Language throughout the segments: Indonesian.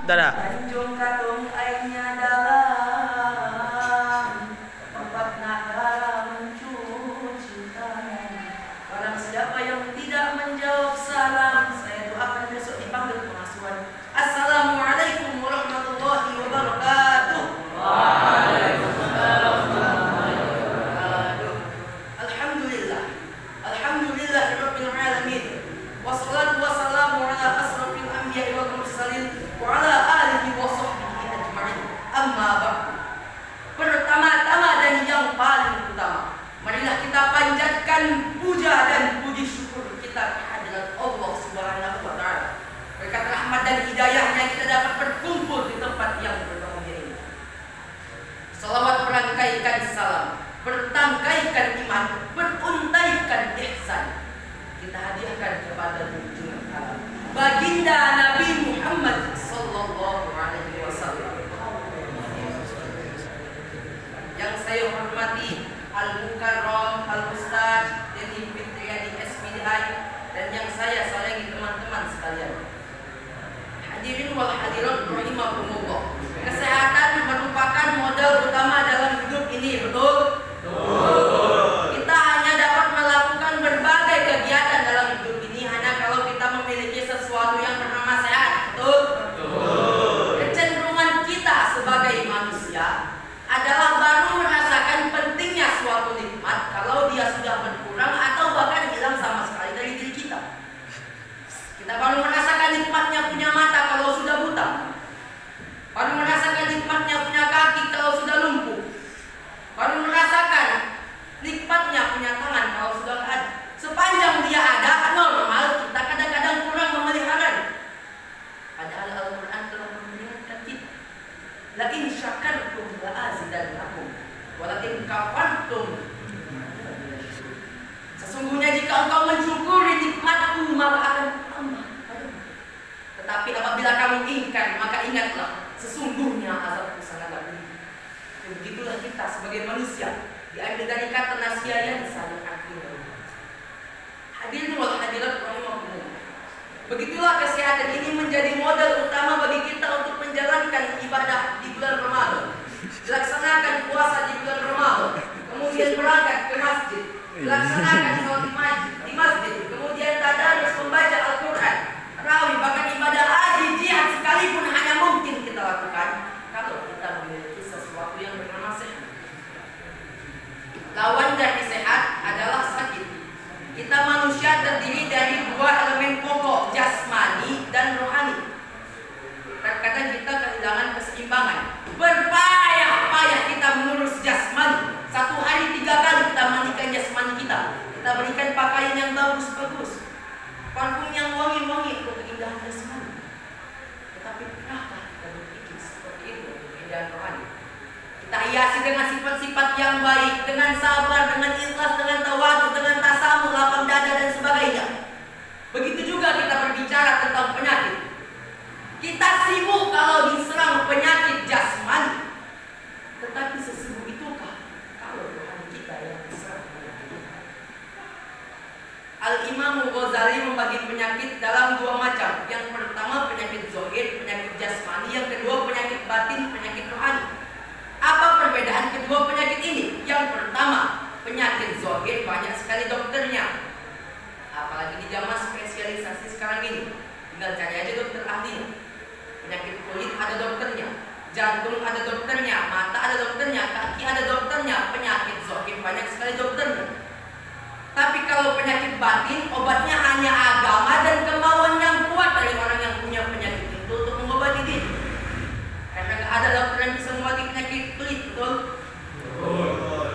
Dadah. Tanjung Katung airnya dalam, tempat nak dalam mencuci tangan. Barang siapa yang tidak menjawab salam, saya doakan besok dipanggil pengasuhan. Assalamualaikum warahmatullahi wabarakatuh. Waalaikumsalam warahmatullahi wabarakatuh. Alhamdulillah, alhamdulillah rabbil alamin. Wassalatu wassalamu ala asrofil anbiya'i wal mursalin wa ala alihi wa sahbihi ajma'in. Amma ba'du. Pertama-tama dan yang paling utama, marilah kita panjatkan puja dan puji syukur kita kehadirat Allah Subhanahu wa taala. Berkat rahmat dan hidayahnya kita dapat berkumpul di tempat yang berbahagia ini. Salawat merangkaikan salam, bertangkaikan iman, beruntaikan ihsan kita hadiahkan kepada junjungan alam baginda Nabi Muhammad sallallahu alaihi wasallam. Yang saya hormati Al-Mukarram Al-Ustaz Dedi Fitriadi SPDI, dan yang saya sayangi teman-teman sekalian. Hadirin wal hadirat rahimakumullah. Kesehatan merupakan modal utama dalam hidup ini, betul? Kita hanya dapat melakukan berbagai kegiatan dalam hidup ini hanya kalau kita memiliki sesuatu yang bernama sehat, betul? Kecenderungan kita sebagai manusia adalah baru merasakan pentingnya suatu nikmat kalau dia sudah berkurang atau bahkan hilang sama sekali dari diri kita. Kita baru merasakan nikmatnya punya mata kalau sudah buta, baru merasakan nikmatnya punya kaki kalau sudah lumpuh, baru merasakan nikmatnya punya tangan kalau sudah nggak ada. Sepanjang dia ada, normal kita kadang-kadang kurang memeliharanya. Padahal Al-Quran telah mengingatkan kita, la in syakartum la azidannakum wa la in kafartum. Sesungguhnya jika engkau mensyukuri nikmatku maka akan tambah padamu. Tetapi apabila kamu ingkar maka ingatlah, sesungguhnya azabku sangat pedih. Begitulah kita sebagai manusia, diambil dari kata nasiyan saling akhir. Hadirin wal hadirat rahimakumullah. Begitulah kesehatan ini menjadi modal utama bagi kita untuk menjalankan ibadah di bulan Ramadan, dilaksanakan puasa di bulan Ramadan, kemudian berangkat ke masjid, dilaksanakan sholat di masjid, kemudian tadarus membaca Al-Quran, tarawih, bahkan ibadah haji, jihad sekalipun hanya mungkin kita lakukan kalau kita memiliki sesuatu yang bernama sehat. Lawan dari sehat adalah sakit. Kita manusia terdiri dari dua elemen pokok, jasmani dan rohani. Terkadang kita kehilangan keseimbangan. Berpayah-payah kita mengurus jasmani. Satu hari 3 kali kita mandikan jasmani kita. Kita berikan pakaian yang bagus-bagus, parfum yang wangi-wangi untuk keindahan jasmani. Tetapi pernahkah kita berpikir seperti itu untuk keindahan rohani? Kita hiasi dengan sifat-sifat yang baik, dengan sabar, dengan ikhlas, dengan tawadhu, dengan tasamuh, lapang dada dan sebagainya. Begitu juga kita berbicara tentang penyakit. Kita sibuk kalau diserang penyakit jasmani. Tetapi sesibuk itukah kalau rohani kita yang diserang penyakit? Al-Imam Ghazali membagi penyakit dalam 2 macam. Yang pertama penyakit zahir, penyakit jasmani. Yang kedua penyakit batin, penyakit rohani. Apa perbedaan kedua penyakit ini? Yang pertama, penyakit zahir banyak sekali dokternya. Apalagi di zaman spesialisasi sekarang ini, tinggal cari aja dokter ahlinya. Penyakit kulit ada dokternya, jantung ada dokternya, mata ada dokternya, kaki ada dokternya. Penyakit zahir banyak sekali dokternya. Tapi kalau penyakit batin, obatnya hanya agama dan kemauan yang kuat dari orang yang punya penyakit itu untuk mengobati diri. Karena gak ada dokter yang bisa mengobati penyakit kulit, betul?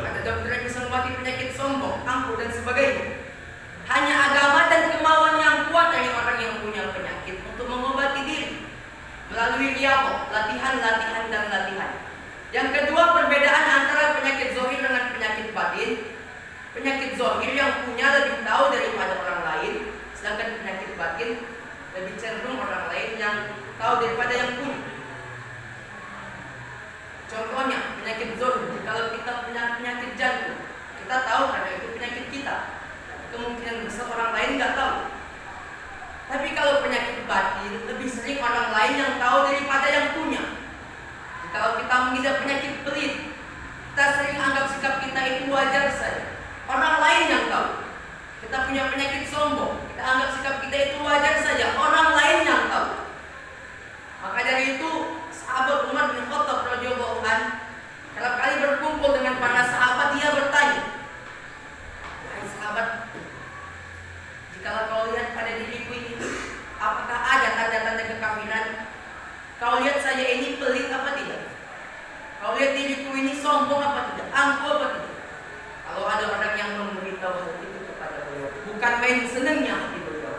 Ada dokter yang bisa mengobati penyakit sombong, angkuh dan sebagainya. Hanya agama dan kemauan yang kuat dari orang yang punya penyakit untuk mengobati diri melalui riyadhah, latihan dan latihan. Yang kedua, perbedaan antara penyakit zahir dengan penyakit batin. Penyakit zahir yang punya lebih tahu daripada orang lain, sedangkan penyakit batin lebih cenderung orang lain yang tahu daripada yang punya. Contohnya penyakit zahir, kalau kita punya penyakit jantung, kita tahu karena itu penyakit kita. Kemungkinan besar orang lain nggak tahu. Tapi kalau penyakit batin, lebih sering orang lain yang tahu daripada mengidap penyakit pelit. Kita sering anggap sikap kita itu wajar saja. Orang lain yang tahu. Kita punya penyakit sombong. Kita anggap sikap kita itu wajar saja. Orang lain yang tahu. Maka dari itu sahabat Umar bin Khattab radhiyallahu anhu kalau kali berkumpul dengan para sahabat, dia bertanya, "Hai sahabat, jikalau kau lihat pada diriku ini, apakah ada tanda-tanda kekafiran? Kau lihat saya ini pelit apa tidak? Kau lihat diriku ini sombong apa tidak? Angkuh apa tidak?" Kalau ada orang yang memberitahu hal itu kepada beliau, bukan main senangnya hati beliau.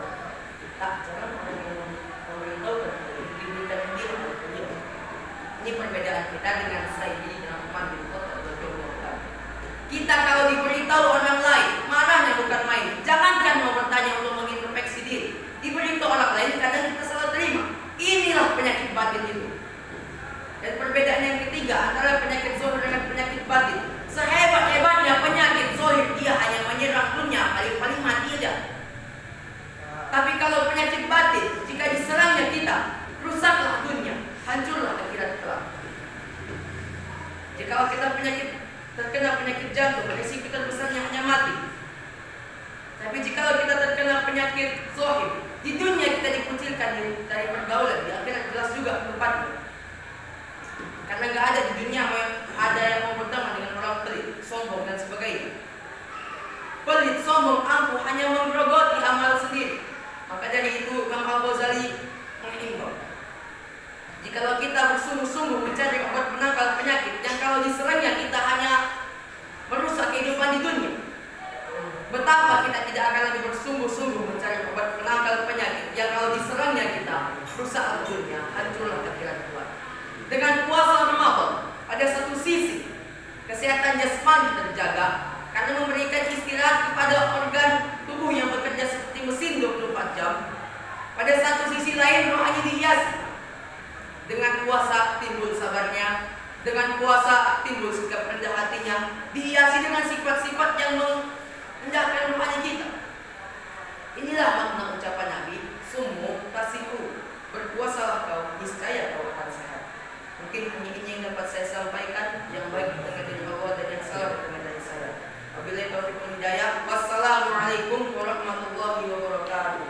Tak jarang orang yang memberitahu kepada beliau, diberikan dia kepada beliau. Ini perbedaan kita dengan Sayyidina Umar bin Khattab radhiyallahu anhu. Kita kalau diberitahu orang lain, marahnya bukan main. Jangankan mau bertanya untuk mengintrospeksi diri. Diberitahu orang lain kadang kita salah terima. Inilah penyakit batin itu. Dan perbedaan yang ketiga antara penyakit zahir dengan penyakit batin. Sehebat-hebatnya penyakit zahir, dia hanya menyerang dunia, paling-paling mati aja. Tapi kalau penyakit batin, jika diserangnya kita, rusaklah dunia, hancurlah akhirat kelak. Jika kita terkena penyakit jantung, risiko terbesarnya hanya mati. Tapi jika kita terkena penyakit zahir, di dunia kita dikucilkan dari pergaulan, di akhirat jelas juga tempatnya. Karena nggak ada di dunia ada yang mau berteman dengan orang pelit, sombong dan sebagainya. Pelit, sombong, angkuh hanya menggerogoti amal sendiri. Maka dari itu Imam Al-Ghazali menghimbau, jikalau kita bersungguh-sungguh mencari obat penangkal penyakit yang kalau diserangnya kita hanya merusak kehidupan di dunia, betapa kita tidak akan lebih bersungguh-sungguh mencari obat penangkal penyakit yang kalau diserangnya kita rusaklah dunia, hancurlah akhirat kelak. Dengan puasa Ramadan, pada satu sisi kesehatan jasmani terjaga karena memberikan istirahat kepada organ tubuh yang bekerja seperti mesin 24 jam. Pada satu sisi lain rohani dihiasi. Dengan puasa timbul sabarnya, dengan puasa timbul sikap rendah hatinya, dihiasi dengan sifat-sifat yang mengendahkan rohani kita. Inilah makna ucapan Nabi, "Summu tasihu." Berpuasalah kau, niscaya kau akan sehat. Mungkin hanya ini yang dapat saya sampaikan, yang baik berasal dari Allah dan yang salah berasal dari saya. Wabillahi taufiq wal hidayah. Wassalamualaikum warahmatullahi wabarakatuh.